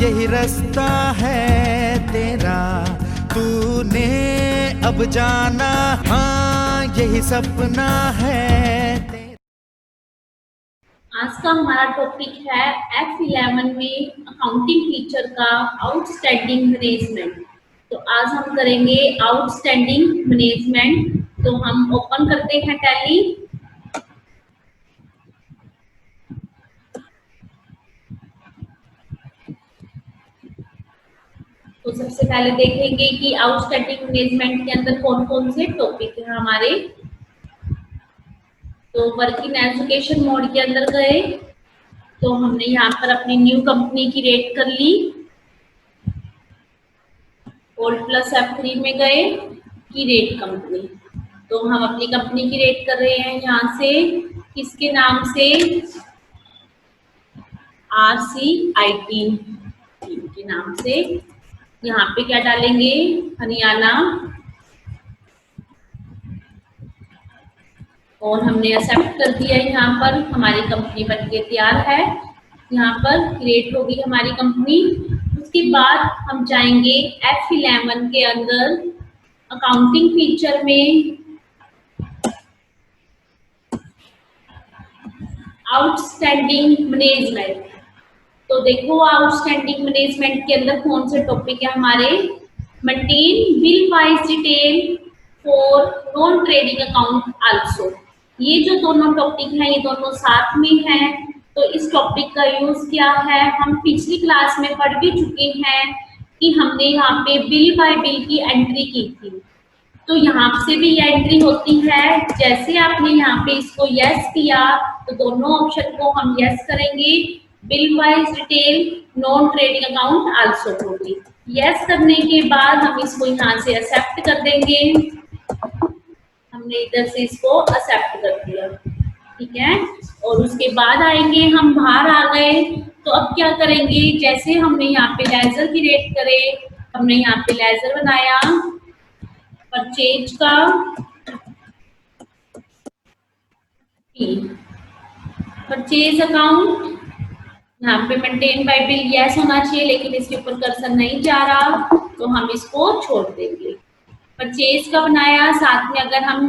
यही रास्ता है तेरा, तूने अब जाना, हाँ यही सपना है तेरा। आज का हमारा टॉपिक है F11 में अकाउंटिंग फीचर का आउटस्टैंडिंग मैनेजमेंट। तो आज हम करेंगे आउटस्टैंडिंग मैनेजमेंट। तो हम ओपन करते हैं टैली। तो सबसे पहले देखेंगे कि आउटस्टैंडिंग मैनेजमेंट के अंदर कौन कौन से टॉपिक हैं हमारे। तो वर्किंग एजुकेशन मोड के अंदर गए तो हमने यहाँ पर अपनी न्यू कंपनी की रेट कर ली। ओल्ड प्लस F3 में गए की रेट कंपनी, तो हम अपनी कंपनी की रेट कर रहे हैं यहाँ से किसके नाम से, RCIT के नाम से। यहाँ पे क्या डालेंगे, हरियाणा, और हमने एक्सेप्ट कर दिया। यहाँ पर हमारी कंपनी बन के तैयार है, यहाँ पर क्रिएट होगी हमारी कंपनी। उसके बाद हम जाएंगे F11 के अंदर अकाउंटिंग फीचर में आउटस्टैंडिंग मैनेजमेंट। तो देखो आउटस्टैंडिंग मैनेजमेंट के अंदर कौन से टॉपिक है हमारे, maintain bill wise detail for non trading account also. ये जो दोनों टॉपिक हैं ये दोनों साथ में हैं। तो इस टॉपिक का यूज क्या है, हम पिछली क्लास में पढ़ भी चुके हैं कि हमने यहाँ पे बिल बाय बिल की एंट्री की थी। तो यहाँ से भी ये एंट्री होती है। जैसे आपने यहाँ पे इसको यस किया तो दोनों ऑप्शन को हम यस करेंगे, bill wise detail non trading account also होगी। यस करने के बाद हम इसको यहाँ से एक्सेप्ट कर देंगे। हमने इधर से इसको एक्सेप्ट कर दिया, ठीक है। और उसके बाद आएंगे, हम बाहर आ गए तो अब क्या करेंगे, जैसे हमने यहाँ पे लेजर की रेट करे, हमने यहाँ पे लेजर बनाया परचेज का, परचेज अकाउंट। यहाँ पे मेंटेन बाय बिल यस होना चाहिए, लेकिन इसके ऊपर कर्सर नहीं जा रहा तो हम इसको छोड़ देंगे। परचेज का बनाया, साथ में अगर हम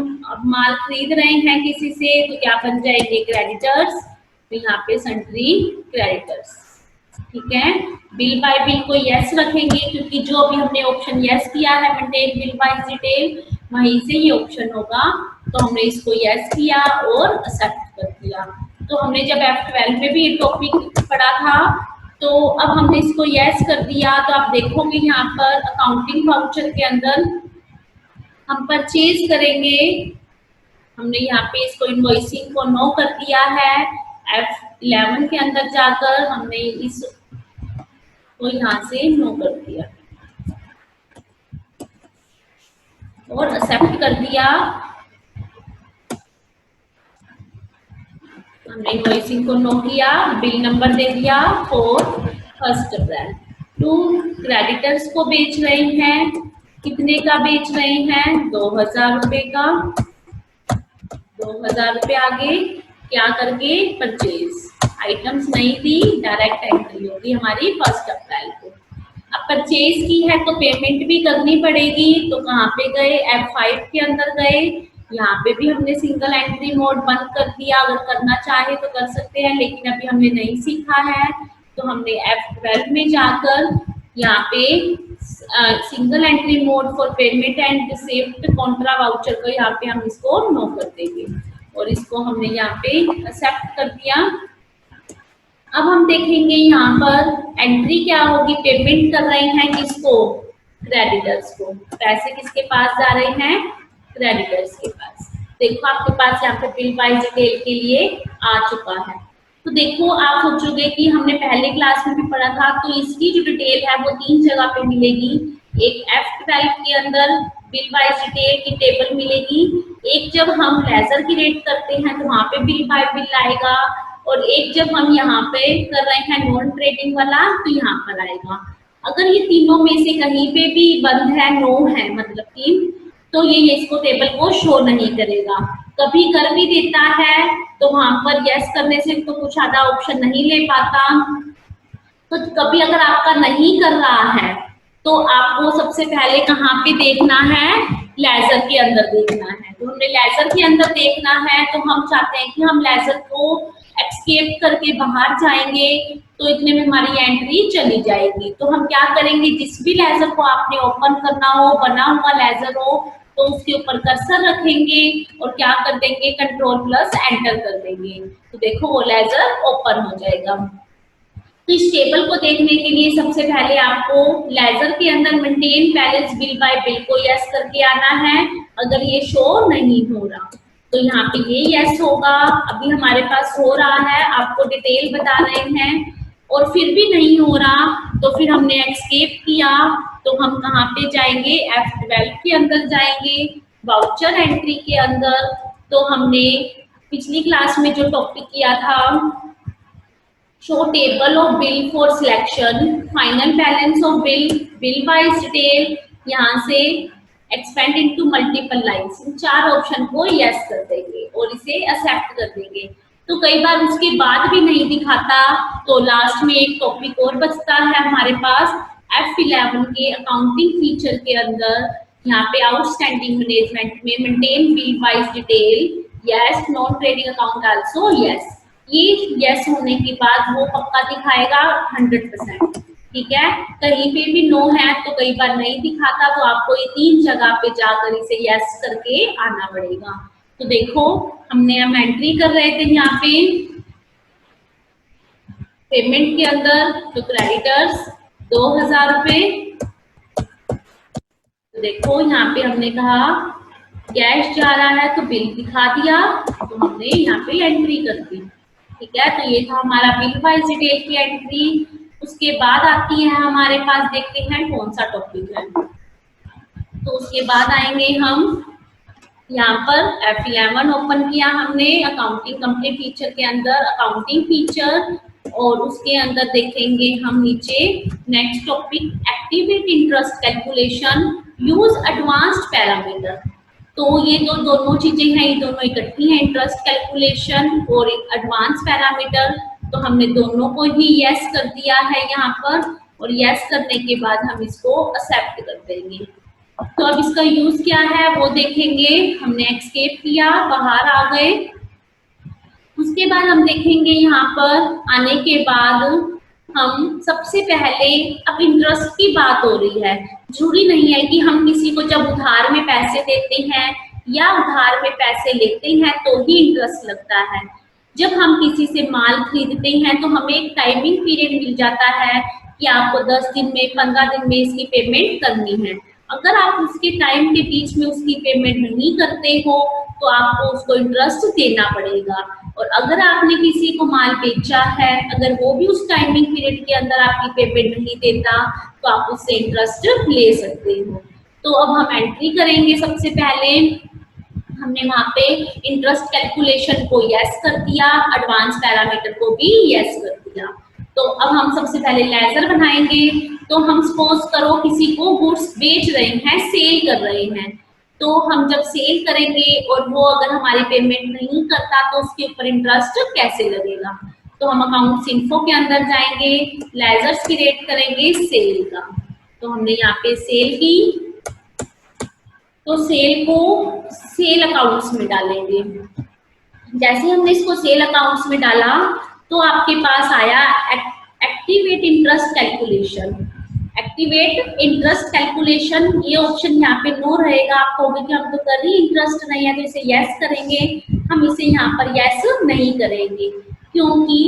माल खरीद रहे हैं किसी से तो क्या बन जाएंगे, क्रेडिटर्स। तो यहाँ पे सन्ड्री क्रेडिटर्स, ठीक है। बिल बाय बिल को यस रखेंगे क्योंकि जो भी हमने ऑप्शन यस किया है मेंटेन बिल बाय डिटेल वहीं से ये ऑप्शन होगा। तो हमने इसको यस किया और एक्सेप्ट कर दिया। तो हमने जब F12 में भी ये टॉपिक पढ़ा था तो अब हमने इसको यस कर दिया। तो आप देखोगे यहाँ पर अकाउंटिंग वाउचर के अंदर हम परचेज करेंगे, हमने यहाँ पे इसको इनवॉइसिंग को नो कर दिया है। F11 के अंदर जाकर हमने इस को यहाँ से नो कर दिया और एक्सेप्ट कर दिया। हमने इनवॉइसिंग को नो किया, बिल नंबर दे दिया फॉर 1 अप्रैल। टू क्रेडिटर्स को बेच रहे हैं, कितने का बेच रहे हैं, 2000 रुपये का। 2000 रुपये आगे क्या करके, परचेज आइटम्स नहीं दी, डायरेक्ट एंट्री होगी हमारी 1 अप्रैल को। अब परचेज की है तो पेमेंट भी करनी पड़ेगी, तो कहाँ पे गए, F5 के अंदर गए। यहाँ पे भी हमने सिंगल एंट्री मोड बंद कर दिया, अगर करना चाहे तो कर सकते हैं, लेकिन अभी हमने नहीं सीखा है। तो हमने F12 में जाकर यहाँ पे single entry mode for payment and received Contra voucher को यहाँ पे हम इसको नो कर देंगे और इसको हमने यहाँ पे एक्सेप्ट कर दिया। अब हम देखेंगे यहाँ पर एंट्री क्या होगी, पेमेंट कर रहे हैं किसको, क्रेडिटर्स को। पैसे किसके पास जा रहे हैं, क्रेडिटर्स के पास। देखो आपके पास यहाँ पे बिल बाय डिटेल के लिए आ चुका है। तो देखो आप सोचोगे कि हमने पहले क्लास में भी पढ़ा था, तो इसकी जो डिटेल है वो 3 जगह पे मिलेगी। एक F12 के अंदर बिल बाय डिटेल की टेबल मिलेगी, एक जब हम लेजर की रेट करते हैं तो वहाँ पे बिल बाय बिल आएगा, और एक जब हम यहाँ पे कर रहे हैं नॉन ट्रेडिंग वाला तो यहाँ पर आएगा। अगर ये तीनों में से कहीं पे भी बंद है, नो है मतलब कि, तो ये इसको टेबल को शो नहीं करेगा। कभी कर भी देता है तो वहां पर यस करने से तो कुछ आधा ऑप्शन नहीं ले पाता, तो कभी अगर आपका नहीं कर रहा है तो आपको सबसे पहले कहाँ पे देखना है, लेजर के अंदर देखना है। तो हमने लेजर के अंदर देखना है, तो हम चाहते हैं कि हम लेजर को एक्सकेप करके बाहर जाएंगे, तो इतने में हमारी एंट्री चली जाएगी। तो हम क्या करेंगे, जिस भी लेजर को आपने ओपन करना हो, बना हुआ लेजर हो, तो उसके ऊपर कर्सर रखेंगे और क्या कर देंगे, कंट्रोल प्लस एंटर कर देंगे, तो देखो वो लेजर ओपन हो जाएगा। तो इस टेबल को देखने के लिए सबसे पहले आपको लेजर के अंदर maintain balance bill bye bill को यस करके आना है। अगर ये शो नहीं हो रहा तो यहाँ पे ये यस होगा। अभी हमारे पास हो रहा है, आपको डिटेल बता रहे हैं। और फिर भी नहीं हो रहा तो फिर हमने एस्केप किया, तो हम कहाँ पे जाएंगे, F12 के अंदर जाएंगे, वाउचर एंट्री के अंदर। तो हमने पिछली क्लास में जो टॉपिक किया था, show table of bill for selection, final balance of bill wise detail, यहाँ से expand into multiple lines, इन चार ऑप्शन को yes कर देंगे और इसे accept कर देंगे। तो कई बार उसके बाद भी नहीं दिखाता, तो लास्ट में एक टॉपिक और बचता है हमारे पास F11 के अकाउंटिंग फीचर के अंदर। यहाँ पे आउटस्टैंडिंग मैनेजमेंट में maintain bill wise detail yes, non trading account also yes. ये यस होने के बाद वो पक्का दिखाएगा 100%, ठीक है। कहीं पे भी नो है तो कई बार नहीं दिखाता, तो आपको ये 3 जगह पे जाकर इसे यस करके आना पड़ेगा। तो देखो हमने हम एंट्री कर रहे थे यहाँ पे पेमेंट के अंदर, तो क्रेडिटर्स 2000 रुपए। तो देखो यहाँ पे हमने कहा कैश जा रहा है तो बिल दिखा दिया, तो हमने यहाँ पे एंट्री कर दी, ठीक है। तो ये था हमारा बिल वाइज डिटेल की एंट्री। उसके बाद आती है हमारे पास, देखते हैं कौन सा टॉपिक है। तो उसके बाद आएंगे हम यहाँ पर F11 ओपन किया हमने अकाउंटिंग कंप्लीट फीचर के अंदर, अकाउंटिंग फीचर, और उसके अंदर देखेंगे हम नीचे next topic activate interest calculation use advanced parameter. तो ये जो दोनों चीजें हैं ये दोनों इकट्ठी हैं, इंटरेस्ट कैलकुलेशन और एडवांस पैरामीटर। तो हमने दोनों को ही यस कर दिया है यहाँ पर, और यस करने के बाद हम इसको एक्सेप्ट कर देंगे। तो अब इसका यूज क्या है वो देखेंगे। हमने एस्केप किया, बाहर आ गए। उसके बाद हम देखेंगे यहाँ पर आने के बाद हम सबसे पहले, अब इंटरेस्ट की बात हो रही है, जरूरी नहीं है कि हम किसी को जब उधार में पैसे देते हैं या उधार में पैसे लेते हैं तो ही इंटरेस्ट लगता है। जब हम किसी से माल खरीदते हैं तो हमें एक टाइमिंग पीरियड मिल जाता है कि आपको 10 दिन में, 15 दिन में इसकी पेमेंट करनी है। अगर आप उसके टाइम के बीच में उसकी पेमेंट नहीं करते हो तो आपको उसको इंटरेस्ट देना पड़ेगा। और अगर आपने किसी को माल बेचा है, अगर वो भी उस टाइमिंग पीरियड के अंदर आपकी पेमेंट नहीं देता तो आप उससे इंटरेस्ट ले सकते हो। तो अब हम एंट्री करेंगे। सबसे पहले हमने वहाँ पे इंटरेस्ट कैलकुलेशन को यस कर दिया, एडवांस पैरामीटर को भी यस कर दिया। तो अब हम सबसे पहले लेजर बनाएंगे। तो हम सपोज करो किसी को गुड्स बेच रहे हैं, सेल कर रहे हैं, तो हम जब सेल करेंगे और वो अगर हमारी पेमेंट नहीं करता तो उसके ऊपर इंटरेस्ट कैसे लगेगा। तो हम अकाउंट्स इन्फो के अंदर जाएंगे, लेजर्स क्रिएट करेंगे सेल का। तो हमने यहाँ पे सेल की, तो सेल को सेल अकाउंट्स में डालेंगे। जैसे हमने इसको सेल अकाउंट्स में डाला तो आपके पास आया activate interest calculation. Activate interest calculation, ये ऑप्शन यहाँ पे नो रहेगा। आप कहोगे कि हम तो कर ही इंटरेस्ट नहीं है तो इसे यस करेंगे, हम इसे यहाँ पर यस नहीं करेंगे, क्योंकि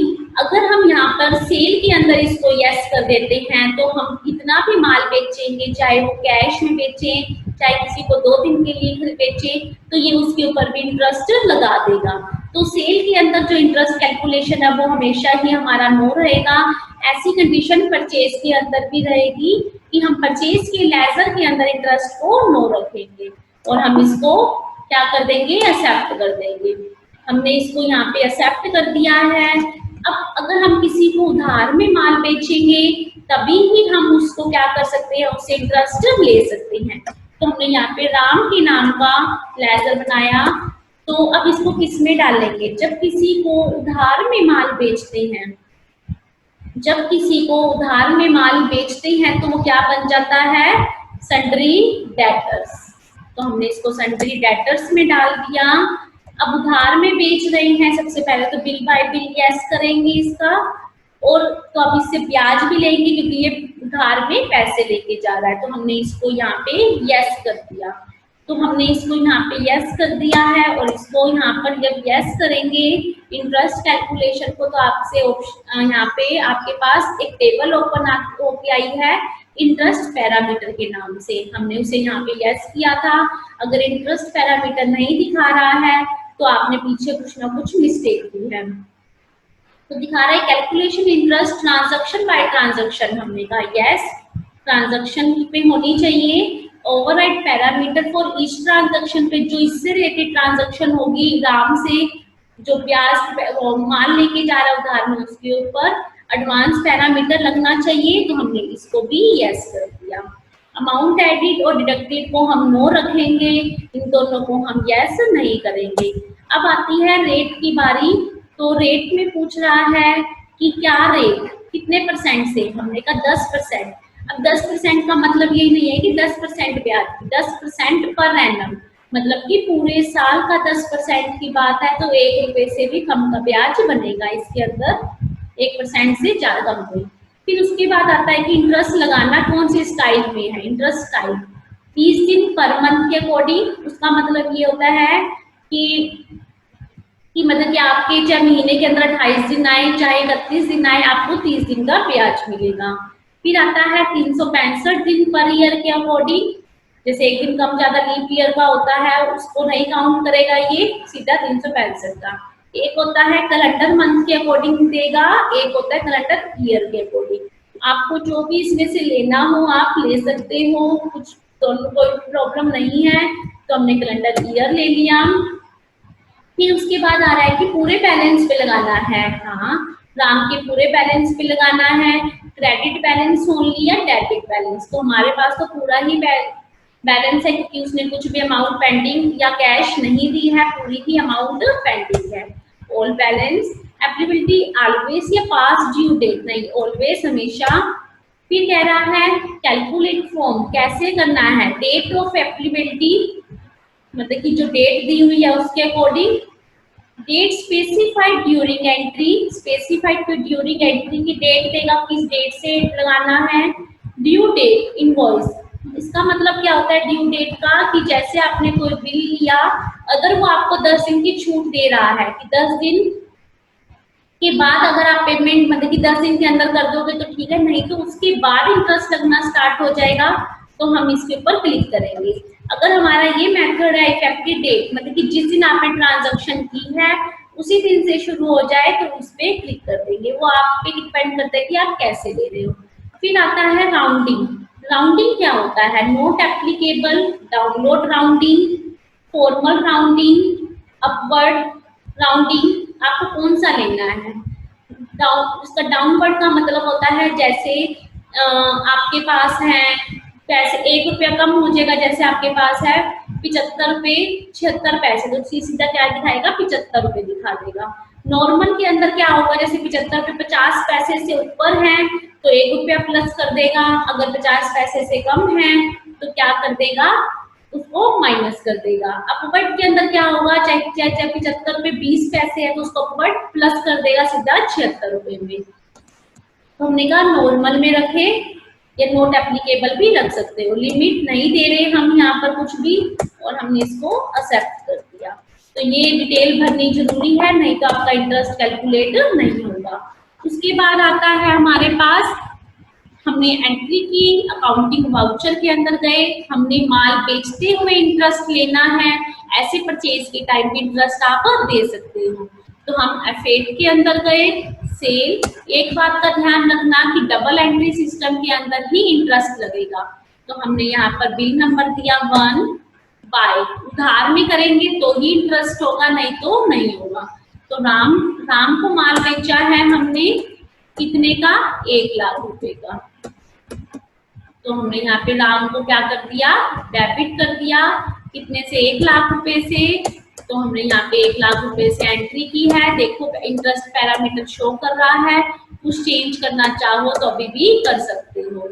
अगर हम यहाँ पर सेल के अंदर इसको यस कर देते हैं तो हम कितना भी माल बेचेंगे, चाहे वो कैश में बेचें, चाहे किसी को 2 दिन के लिए बेचें, तो ये उसके ऊपर भी इंटरेस्ट लगा देगा। तो सेल के अंदर जो इंटरेस्ट कैलकुलेशन है वो हमेशा ही हमारा नो रहेगा। ऐसी कंडीशन परचेज के अंदर भी रहेगी कि हम परचेज के लेजर के अंदर इंटरेस्ट को नो रखेंगे और हम इसको क्या कर देंगे, एक्सेप्ट कर देंगे। हमने इसको यहाँ पे एक्सेप्ट कर दिया है। अब अगर हम किसी को उधार में माल बेचेंगे तभी ही हम उसको क्या कर सकते हैं, उससे इंटरेस्ट ले सकते हैं। तो हमने यहाँ पे राम के नाम का लेजर बनाया। तो अब इसको किस में डालेंगे, जब किसी को उधार में माल बेचते हैं जब किसी को उधार में माल बेचते हैं तो वो क्या बन जाता है, सन्ड्री डेटर्स। तो हमने इसको सन्ड्री डेटर्स में डाल दिया। अब उधार में बेच रहे हैं, सबसे पहले तो बिल बाय बिल यस करेंगे इसका, और तो अब इससे ब्याज भी लेंगे क्योंकि ये उधार में पैसे लेके जा रहा है, तो हमने इसको यहाँ पे यस कर दिया। तो हमने इसको यहाँ पे यस कर दिया है, और इसको यहाँ पर जब यस करेंगे इंटरेस्ट कैलकुलेशन को, तो आपसे यहाँ पे आपके पास एक टेबल ओपन होके आई है इंटरेस्ट पैरामीटर के नाम से, हमने उसे यहाँ पे यस किया था। अगर इंटरेस्ट पैरामीटर नहीं दिखा रहा है तो आपने पीछे कुछ ना कुछ मिस्टेक की है। तो दिखा रहा है calculation interest transaction bye transaction, हमने कहा यस, ट्रांजैक्शन पे होनी चाहिए। Override parameter for each transaction पे, जो इससे रिलेटेड ट्रांजैक्शन होगी राम से, जो ब्याज माल लेके जा रहा है उधार में, उसके ऊपर एडवांस पैरामीटर लगना चाहिए, तो हमने इसको भी यस कर दिया। अमाउंट एडिड और डिडक्टेड को हम नो रखेंगे, इन दोनों को हम यस नहीं करेंगे। अब आती है रेट की बारी। तो रेट में पूछ रहा है कि क्या रेट, कितने परसेंट से, हमने कहा 10%। अब 10% का मतलब ये नहीं है कि 10% ब्याज, 10% पर एनम, मतलब कि पूरे साल का 10% की बात है, तो 1 रुपए से भी कम का ब्याज बनेगा इसके अंदर, 1% से ज्यादा कम हुई। फिर उसके बाद आता है कि इंटरेस्ट लगाना कौन से स्टाइल में है, इंटरेस्ट स्टाइल 30 दिन पर मंथ के अकॉर्डिंग। उसका मतलब ये होता है कि मतलब कि आपके चाहे महीने के अंदर 28 दिन आए चाहे 31 दिन आए, आपको 30 दिन का ब्याज मिलेगा। फिर आता है 365 दिन पर ईयर के अकॉर्डिंग, जैसे एक दिन कम ज्यादा लीप ईयर का होता है उसको नहीं काउंट करेगा ये, सीधा 365 का। एक होता है कैलेंडर मंथ के अकॉर्डिंग देगा, एक होता है कैलेंडर ईयर के अकॉर्डिंग। आपको जो भी इसमें से लेना हो आप ले सकते हो, कुछ दोनों कोई प्रॉब्लम नहीं है। तो हमने कैलेंडर ईयर ले लिया। फिर उसके बाद आ रहा है कि पूरे बैलेंस पे लगाना है, हाँ राम के पूरे बैलेंस पे लगाना है, क्रेडिट बैलेंस ओनली या डेबिट बैलेंस। तो हमारे पास तो पूरा ही बैलेंस है क्योंकि उसने कुछ भी अमाउंट पेंडिंग या कैश नहीं दी है, पूरी ही अमाउंट पेंडिंग है। ऑल बैलेंस, एप्लीबिलिटी ऑलवेज या पास ड्यू डेट, नहीं ऑलवेज हमेशा। फिर कह रहा है कैलकुलेट फॉर्म, कैसे करना है, डेट ऑफ एप्लीबिलिटी, मतलब कि जो डेट दी हुई है उसके according, date specified during entry, specified तो ड्यूरिंग एंट्री की डेट देगा, किस डेट से लगाना है। ड्यू डेट इनवॉइस, इसका मतलब क्या होता है ड्यू डेट का, कि जैसे आपने कोई बिल लिया, अगर वो आपको 10 दिन की छूट दे रहा है कि 10 दिन के बाद अगर आप पेमेंट मतलब कि 10 दिन के अंदर कर दोगे तो ठीक है, नहीं तो उसके बाद इंटरेस्ट लगना स्टार्ट हो जाएगा, तो हम इसके ऊपर क्लिक करेंगे। अगर हमारा ये मेथड है इफेक्टिव डेट, मतलब कि जिस दिन आपने ट्रांजैक्शन की है उसी दिन से शुरू हो जाए, तो उस पर क्लिक कर देंगे। वो आप पे डिपेंड करता है कि आप कैसे ले रहे हो। फिर आता है राउंडिंग। राउंडिंग क्या होता है, note applicable, download rounding, formal rounding, upward rounding, आपको कौन सा लेना है। उसका डाउनवर्ड का मतलब होता है जैसे आपके पास है पैसे 1 रुपया कम हो जाएगा, जैसे आपके पास है 75 रुपये 76 पैसे, तो सीधा क्या दिखाएगा 75 रुपये दिखा देगा। नॉर्मल के अंदर क्या होगा, जैसे 75 रुपये 50 पैसे से ऊपर है तो 1 रुपया प्लस कर देगा, अगर 50 पैसे से कम है तो क्या कर देगा, उसको माइनस कर देगा। अपवर्ड के अंदर क्या होगा, चाहे 75 रुपये 20 पैसे है तो उसको अपवर्ड प्लस कर देगा सीधा 76 रुपये में। तो हमने कहा नॉर्मल में रखे या नोट एप्लीकेबल भी रख सकते हो, लिमिट नहीं दे रहे हम यहाँ पर कुछ भी, और हमने इसको एक्सेप्ट कर दिया। तो ये डिटेल भरनी जरूरी है, नहीं तो आपका इंटरेस्ट कैलकुलेट नहीं होगा। उसके बाद आता है हमारे पास, हमने एंट्री की अकाउंटिंग वाउचर के अंदर गए, हमने माल बेचते हुए इंटरेस्ट लेना है, ऐसे परचेज के टाइम पे इंटरेस्ट आप दे सकते हो। तो हम F8 के अंदर गए, सेल, एक बात का ध्यान रखना कि डबल एंट्री सिस्टम के अंदर ही इंटरेस्ट लगेगा। तो हमने यहाँ पर बिल नंबर दिया 1 बाय, उधार में करेंगे तो ही इंटरेस्ट होगा, नहीं तो नहीं होगा। तो राम को माल बेचा है हमने कितने का, 1 लाख रुपए का। तो हमने यहाँ पे राम को क्या कर दिया, डेबिट कर दिया, कितने से 1 लाख रुपए से। तो हमने यहाँ पे 1 लाख रुपए से एंट्री की है, देखो इंटरेस्ट पैरामीटर शो कर रहा है, कुछ चेंज करना चाहो तो अभी भी कर सकते हो।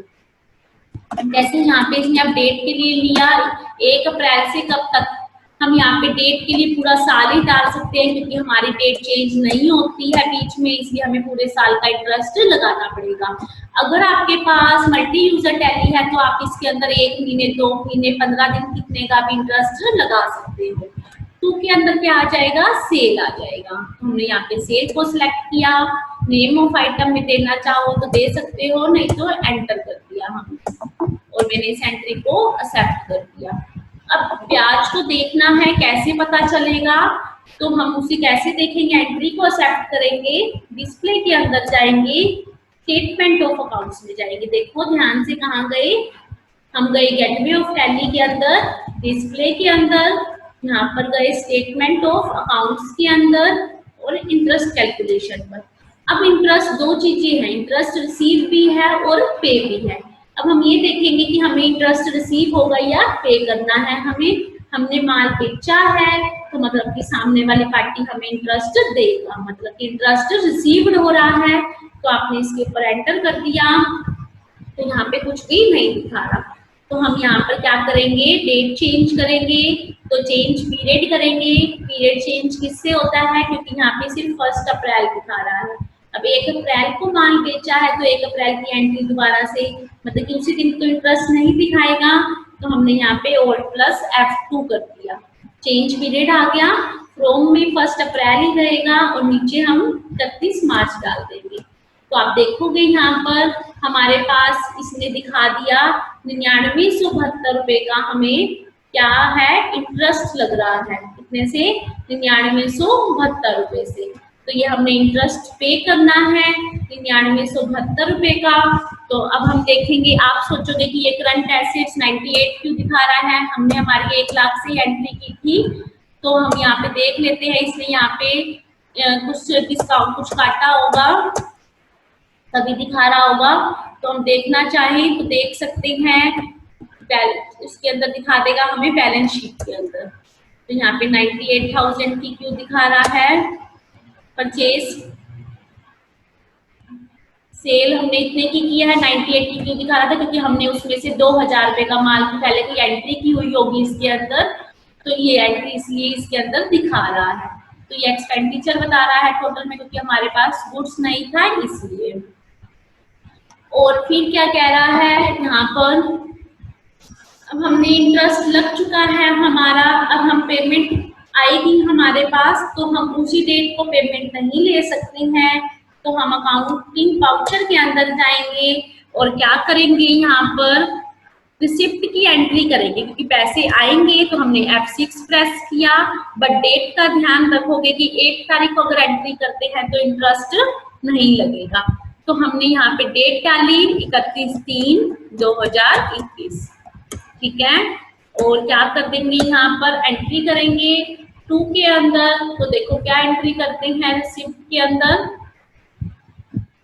जैसे यहाँ पे इसने अब डेट के लिए लिया 1 अप्रैल से कब तक, हम यहाँ पे डेट के लिए पूरा साल ही डाल सकते हैं क्योंकि हमारी डेट चेंज नहीं होती है बीच में, इसलिए हमें पूरे साल का इंटरेस्ट लगाना पड़ेगा। अगर आपके पास मल्टी यूजर टैली है तो आप इसके अंदर 1 महीने 2 महीने 15 दिन कितने का भी इंटरेस्ट लगा सकते हो। टू के अंदर क्या आ जाएगा, सेल आ जाएगा। तो हमने यहाँ पे सेल को सिलेक्ट किया, नेम ऑफ आइटम में देना चाहो तो दे सकते हो, नहीं तो एंटर कर दिया हम, और मैंने इस एंट्री को एक्सेप्ट कर दिया। अब ब्याज को देखना है, कैसे पता चलेगा, तो हम उसे कैसे देखेंगे, एंट्री को एक्सेप्ट करेंगे, डिस्प्ले के अंदर जाएंगे, स्टेटमेंट ऑफ अकाउंट्स में जाएंगे। देखो ध्यान से कहाँ गए, हम गए गेटवे ऑफ टैली के अंदर, डिस्प्ले के अंदर, यहाँ पर गए स्टेटमेंट ऑफ अकाउंट्स के अंदर और इंटरेस्ट कैलकुलेशन पर। अब इंटरेस्ट 2 चीजें हैं, इंटरेस्ट रिसीव भी है और पे भी है। अब हम ये देखेंगे कि हमें इंटरेस्ट रिसीव होगा या पे करना है। हमने माल बेचा है तो मतलब कि सामने वाली पार्टी हमें इंटरेस्ट देगा, मतलब कि इंटरेस्ट रिसीव्ड हो रहा है, तो आपने इसके ऊपर एंटर कर दिया। तो यहाँ पे कुछ भी नहीं दिखा रहा, तो हम यहाँ पर क्या करेंगे, डेट चेंज करेंगे, तो चेंज पीरियड करेंगे। पीरियड चेंज किससे होता है, क्योंकि यहाँ पे सिर्फ 1 अप्रैल दिखा रहा है। अब 1 अप्रैल को माल बेचा है तो 1 अप्रैल की एंट्री दोबारा से, मतलब कि उसी दिन तो इंटरेस्ट नहीं दिखाएगा, तो हमने यहाँ पे Alt+ F2 कर दिया। चेंज पीरियड आ गया, फ्रॉम में 1 अप्रैल ही रहेगा और नीचे हम 31 मार्च डाल देंगे। तो आप देखोगे यहाँ पर हमारे पास इसने दिखा दिया 9972 रुपए का हमें क्या है, इंटरेस्ट लग रहा है। कितने से, 9972 रुपए से। तो ये हमने इंटरेस्ट पे करना है 9972 रुपए का। तो अब हम देखेंगे, आप सोचोगे कि ये करंट एसेट्स 98 क्यों दिखा रहा है, हमने हमारी 1 लाख से एंट्री की थी। तो हम यहाँ पे देख लेते हैं, इसने यहाँ पे कुछ डिस्काउंट कुछ काटा होगा तभी दिखा रहा होगा। तो हम देखना चाहें तो देख सकते हैं, इसके अंदर दिखा देगा हमें बैलेंस शीट के अंदर। तो यहाँ पे 98,000 की क्यों दिखा रहा है, परचेज सेल हमने इतने की किया है, 98 की क्यों दिखा रहा था, क्योंकि हमने उसमें से 2000 रुपए का माल की पहले की एंट्री की हुई होगी इसके अंदर, तो ये एंट्री इसलिए इसके अंदर दिखा रहा है। तो ये एक्सपेंडिचर बता रहा है टोटल में, क्योंकि हमारे पास गुड्स नहीं था इसलिए। और फिर क्या कह रहा है यहाँ पर, अब हमने इंटरेस्ट लग चुका है हमारा, अब हम पेमेंट आएगी हमारे पास, तो हम उसी डेट को पेमेंट नहीं ले सकते हैं। तो हम अकाउंटिंग वाउचर के अंदर जाएंगे और क्या करेंगे, यहाँ पर रिसिप्ट की एंट्री करेंगे, क्योंकि पैसे आएंगे। तो हमने F6 प्रेस किया, बट डेट का ध्यान रखोगे कि 1 तारीख को अगर एंट्री करते हैं तो इंटरेस्ट नहीं लगेगा। तो हमने यहाँ पे डेट डाली 31/3/2021, ठीक है। और क्या कर देंगे, यहाँ पर एंट्री करेंगे 2 के अंदर। तो देखो क्या एंट्री करते हैं रिसिप्ट के अंदर,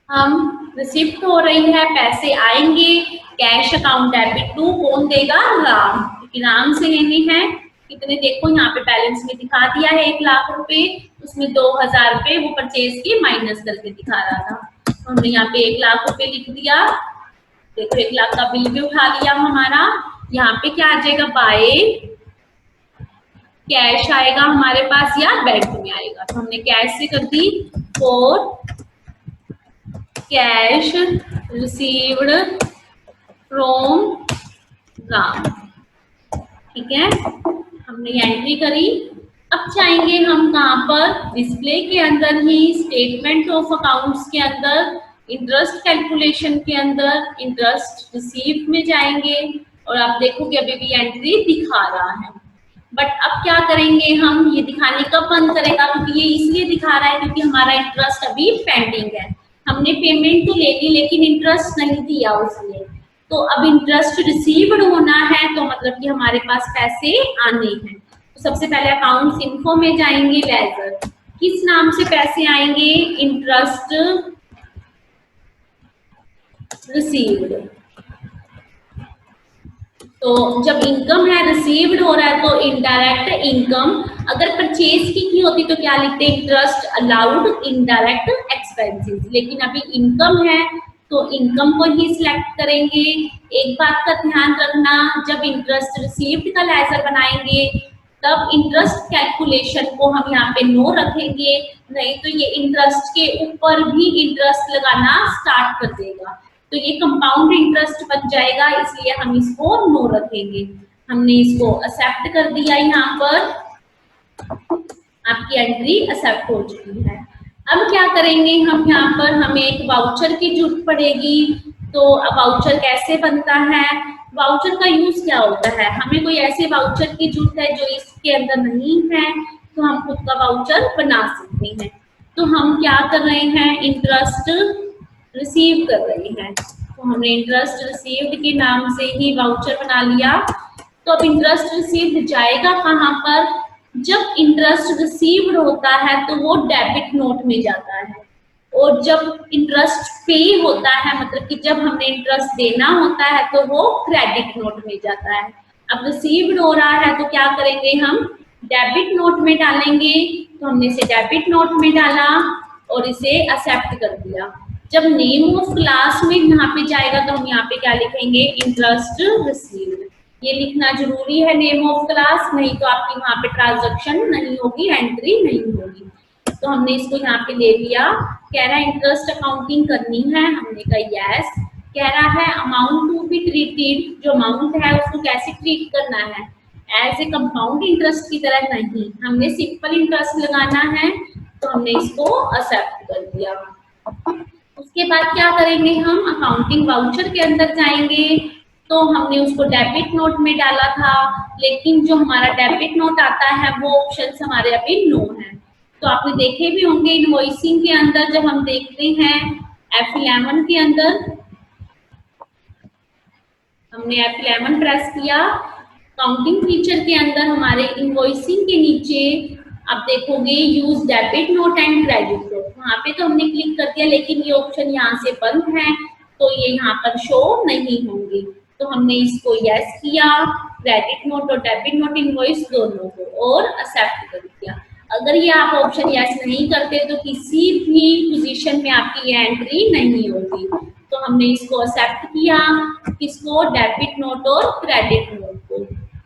हम रिसिप्ट हो रही है, पैसे आएंगे, कैश अकाउंट डेबिट टू, कौन देगा, राम, क्योंकि राम से लेने हैं। कितने, देखो यहाँ पे बैलेंस में दिखा दिया है 1 लाख रुपए, उसमें 2000 रुपए वो परचेज की माइनस करके दिखा रहा था। तो हमने यहाँ पे 1 लाख रुपए लिख दिया। देखो 1 लाख का बिल भी उठा लिया हमारा। यहाँ पे क्या आ जाएगा, बाय कैश आएगा हमारे पास या बैंक में आएगा। तो हमने कैश से कर दी, for cash received from Ram, ठीक है। हमने एंट्री करी। अब चाहेंगे हम कहाँ पर, डिस्प्ले के अंदर ही, स्टेटमेंट ऑफ अकाउंट्स के अंदर, इंटरेस्ट कैलकुलेशन के अंदर, इंटरेस्ट रिसीव में जाएंगे और आप देखोगे अभी भी एंट्री दिखा रहा है। बट अब क्या करेंगे हम, ये दिखाने कब बंद करेगा, क्योंकि ये इसलिए दिखा रहा है क्योंकि हमारा इंटरेस्ट अभी पेंडिंग है। हमने पेमेंट तो ले ली लेकिन इंटरेस्ट नहीं दिया उसने। तो अब इंटरेस्ट रिसीव्ड होना है, तो मतलब कि हमारे पास पैसे आने हैं। तो सबसे पहले अकाउंट्स इन्फो में जाएंगे, लेजर, किस नाम से पैसे आएंगे, इंटरेस्ट रिसीव्ड, तो जब इनकम है रिसीव्ड हो रहा है तो इनडायरेक्ट इनकम। अगर परचेज की होती तो क्या लिखते हैं, इंटरेस्ट अलाउड इनडायरेक्ट एक्सपेंसेस। लेकिन अभी इनकम है तो इनकम को ही सिलेक्ट करेंगे। एक बात का ध्यान रखना, जब इंटरेस्ट रिसीव्ड का लेजर बनाएंगे तब इंटरेस्ट कैलकुलेशन को हम यहाँ पे नो रखेंगे, नहीं तो ये इंटरेस्ट के ऊपर भी इंटरेस्ट लगाना स्टार्ट कर देगा, तो ये कंपाउंड इंटरेस्ट बन जाएगा, इसलिए हम इसको नो रखेंगे। हमने इसको एक्सेप्ट कर दिया, यहाँ पर आपकी एंट्री एक्सेप्ट हो चुकी है। अब क्या करेंगे हम, यहाँ पर हमें एक वाउचर की जरूरत पड़ेगी। तो अब वाउचर कैसे बनता है, वाउचर का यूज क्या होता है, हमें कोई ऐसे वाउचर की जरूरत है जो इसके अंदर नहीं है, तो हम खुद का वाउचर बना सकते हैं। तो हम क्या कर रहे हैं, इंटरेस्ट रिसीव कर रहे हैं, तो हमने इंटरेस्ट रिसीव्ड के नाम से ही वाउचर बना लिया। तो अब इंटरेस्ट रिसीव्ड जाएगा कहाँ पर, जब इंटरेस्ट रिसीव्ड होता है तो वो डेबिट नोट में जाता है, और जब इंटरेस्ट पे होता है, मतलब कि जब हमने इंटरेस्ट देना होता है, तो वो क्रेडिट नोट में जाता है। अब रिसीव्ड हो रहा है तो क्या करेंगे हम, डेबिट नोट में डालेंगे, तो हमने इसे डेबिट नोट में डाला और इसे एक्सेप्ट कर दिया। जब नेम ऑफ क्लास में यहाँ पे जाएगा तो हम यहाँ पे क्या लिखेंगे, इंटरेस्ट रिसीव्ड, ये लिखना जरूरी है नेम ऑफ क्लास, नहीं तो आपकी वहां पे ट्रांजैक्शन नहीं होगी, एंट्री नहीं होगी। तो हमने इसको यहाँ पे ले लिया। कह रहा है इंटरेस्ट अकाउंटिंग करनी है, हमने कहा यस। कह रहा है अमाउंट टू बी ट्रीटेड, जो अमाउंट है उसको कैसे ट्रीट करना है, एज ए कंपाउंड इंटरेस्ट की तरह नहीं, हमने सिंपल इंटरेस्ट लगाना है, तो हमने इसको एक्सेप्ट कर दिया। उसके बाद क्या करेंगे हम, अकाउंटिंग वाउचर के अंदर जाएंगे, तो हमने उसको डेबिट नोट में डाला था, लेकिन जो हमारा डेबिट नोट आता है वो ऑप्शन हमारे अभी नो है। तो आपने देखे भी होंगे इनवॉइसिंग के अंदर, जब हम देखते हैं F11 के अंदर, हमने F11 प्रेस किया, काउंटिंग फीचर के अंदर हमारे इनवॉइसिंग के नीचे आप देखोगे use debit note and credit note, वहां पे तो हमने क्लिक कर दिया, लेकिन ये ऑप्शन यहाँ से बंद है, तो ये यहाँ पर शो नहीं होंगे। तो हमने इसको यस किया, क्रेडिट नोट और डेबिट नोट इनवॉइस दोनों को, और एक्सेप्ट कर दिया। अगर ये आप ऑप्शन यस नहीं करते तो किसी भी पोजीशन में आपकी ये एंट्री नहीं होगी। तो हमने इसको एक्सेप्ट किया, किसको, डेबिट नोट और क्रेडिट नोट को।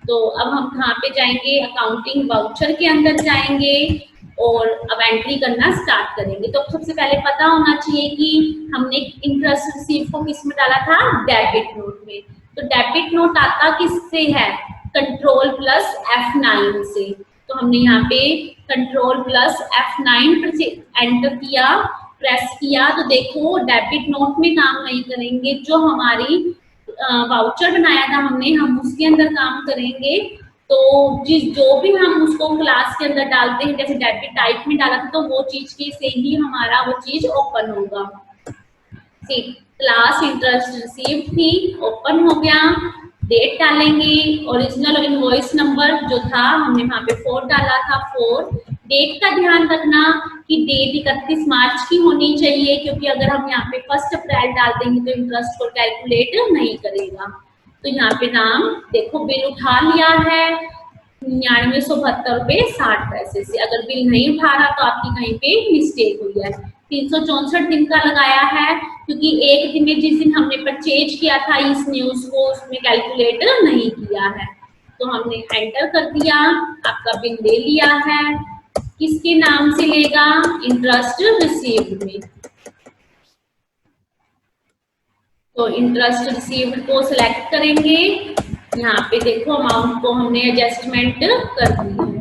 तो अब हम कहाँ पे जाएंगे, अकाउंटिंग वाउचर के अंदर जाएंगे और अब एंट्री करना स्टार्ट करेंगे। तो सबसे पहले पता होना चाहिए कि हमने इंटरेस्ट रिसीव को किस में डाला था, डेबिट नोट में। तो डेबिट नोट आता किससे है, कंट्रोल प्लस F9 से। तो हमने यहाँ पे कंट्रोल प्लस F9 एंटर किया, प्रेस किया, तो देखो डेबिट नोट में काम नहीं करेंगे, जो हमारी वाउचर बनाया था हमने, हम उसके अंदर काम करेंगे। तो जो भी हम उसको क्लास के अंदर डालते हैं, जैसे डेबिट टाइप में डाला था, तो वो चीज के से ही हमारा वो चीज ओपन होगा। क्लास इंटरेस्ट रिसीव थी, ओपन हो गया, डेट डालेंगे, ओरिजिनल और इनवॉइस नंबर जो था हमने वहां पे 4 डाला था, 4। डेट का ध्यान रखना कि डेट 31 मार्च की होनी चाहिए, क्योंकि अगर हम यहाँ पे 1 अप्रैल डाल देंगे तो इंटरेस्ट को कैलकुलेट नहीं करेगा। तो यहाँ पे नाम देखो, बिल उठा लिया है 9972.60 से। अगर बिल नहीं उठा रहा तो आपकी कहीं पे मिस्टेक हुई है। 364 दिन का लगाया है, क्योंकि एक दिन में जिस दिन हमने परचेज किया था इसने उसको उसमें कैलकुलेट नहीं किया है। तो हमने एंटर कर दिया, आपका बिल ले लिया है, किसके नाम से लेगा, इंटरेस्ट रिसीव्ड में। तो इंटरेस्ट रिसीव्ड को सिलेक्ट करेंगे, यहाँ पे देखो अमाउंट को हमने एडजस्टमेंट कर दी है।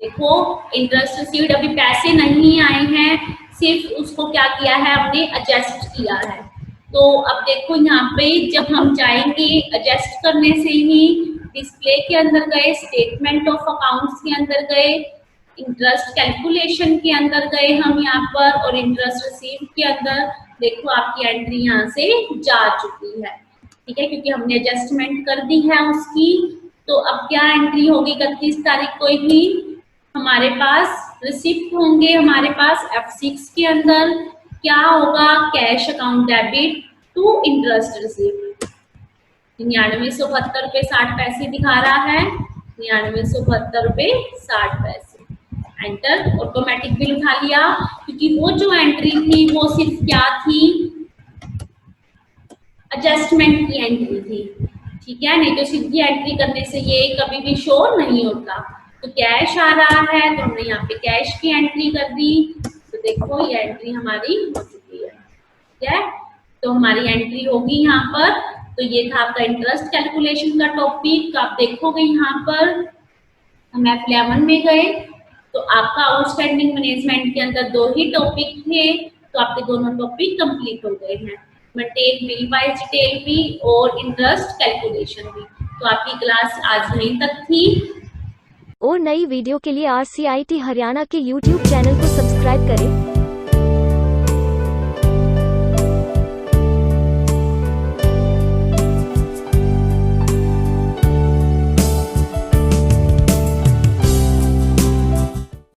देखो इंटरेस्ट रिसीव्ड अभी पैसे नहीं आए हैं, सिर्फ उसको क्या किया है, हमने एडजस्ट किया है। तो अब देखो यहाँ पे जब हम जाएंगे, एडजस्ट करने से ही डिस्प्ले के अंदर गए, स्टेटमेंट ऑफ अकाउंट्स के अंदर गए, इंटरेस्ट कैलकुलेशन के अंदर गए हम यहाँ पर, और इंटरेस्ट रिसीव के अंदर देखो आपकी एंट्री यहाँ से जा चुकी है, ठीक है, क्योंकि हमने एडजस्टमेंट कर दी है उसकी। तो अब क्या एंट्री होगी, 31 तारीख को ही हमारे पास रिसिप्ट होंगे, हमारे पास F6 के अंदर क्या होगा, cash account debit to interest received. ₹9972.60 दिखा रहा है, ₹9972.60। एंटर, ऑटोमेटिक बिल उठा लिया, क्योंकि वो जो एंट्री थी वो सिर्फ क्या थी, एडजस्टमेंट की एंट्री थी, ठीक है। नहीं तो सीधी एंट्री करने से ये कभी भी शो नहीं होता। तो कैश आ रहा है तो हमने यहाँ पे कैश की एंट्री कर दी, तो देखो ये एंट्री हमारी हो चुकी है, ठीक है। तो हमारी एंट्री होगी यहाँ पर। तो ये था आपका इंटरेस्ट कैलकुलेशन का टॉपिक। तो आप देखोगे यहाँ पर हम F11 में गए, तो आपका आउटस्टैंडिंग मैनेजमेंट के अंदर 2 ही टॉपिक थे, तो आपके दोनों टॉपिक कंप्लीट हो गए हैं, मेंटेन बिल वाइज डिटेल भी और इंटरेस्ट कैलकुलेशन भी। तो आपकी क्लास आज यहीं तक थी। और नई वीडियो के लिए RCIT हरियाणा के YouTube चैनल को सब्सक्राइब करें।